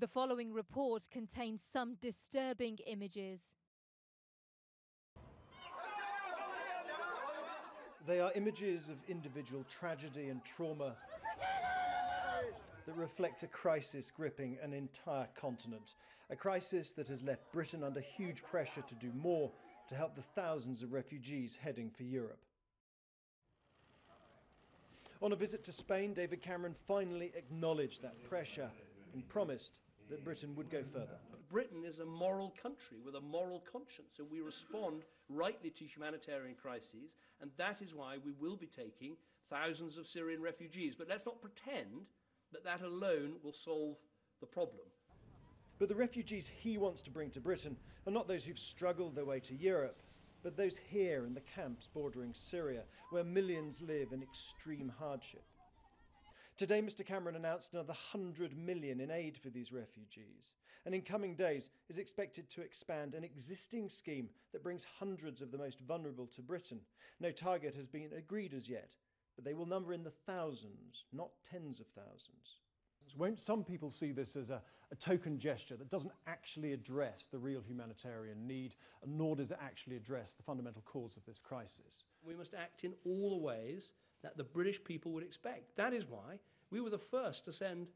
The following report contains some disturbing images. They are images of individual tragedy and trauma that reflect a crisis gripping an entire continent. A crisis that has left Britain under huge pressure to do more to help the thousands of refugees heading for Europe. On a visit to Spain, David Cameron finally acknowledged that pressure and promised that Britain would go further. Britain is a moral country with a moral conscience, and we respond rightly to humanitarian crises, and that is why we will be taking thousands of Syrian refugees. But let's not pretend that that alone will solve the problem. But the refugees he wants to bring to Britain are not those who've struggled their way to Europe, but those here in the camps bordering Syria, where millions live in extreme hardship. Today, Mr. Cameron announced another 100 million in aid for these refugees, and in coming days is expected to expand an existing scheme that brings hundreds of the most vulnerable to Britain. No target has been agreed as yet, but they will number in the thousands, not tens of thousands. Won't some people see this as a token gesture that doesn't actually address the real humanitarian need, nor does it actually address the fundamental cause of this crisis? We must act in all the ways that the British people would expect. That is why we were the first to send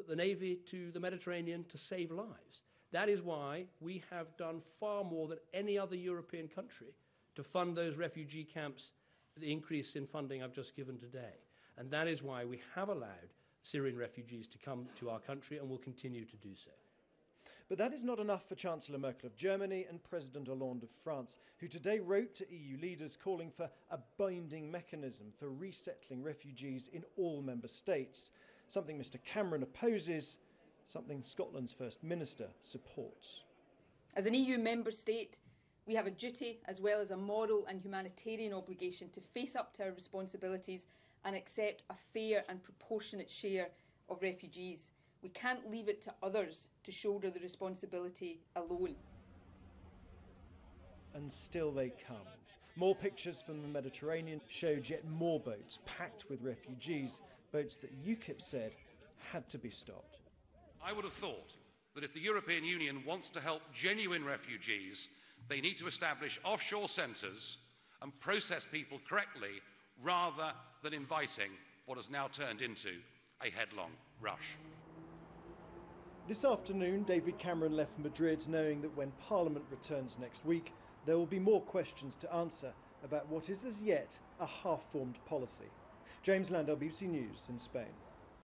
the Navy to the Mediterranean to save lives. That is why we have done far more than any other European country to fund those refugee camps, the increase in funding I've just given today. And that is why we have allowed Syrian refugees to come to our country and will continue to do so. But that is not enough for Chancellor Merkel of Germany and President Hollande of France, who today wrote to EU leaders calling for a binding mechanism for resettling refugees in all member states, something Mr. Cameron opposes, something Scotland's First Minister supports. As an EU member state, we have a duty as well as a moral and humanitarian obligation to face up to our responsibilities and accept a fair and proportionate share of refugees. We can't leave it to others to shoulder the responsibility alone. And still they come. More pictures from the Mediterranean showed yet more boats packed with refugees, boats that UKIP said had to be stopped. I would have thought that if the European Union wants to help genuine refugees, they need to establish offshore centres and process people correctly rather than inviting what has now turned into a headlong rush. This afternoon, David Cameron left Madrid knowing that when Parliament returns next week, there will be more questions to answer about what is as yet a half-formed policy. James Landell, BBC News in Spain.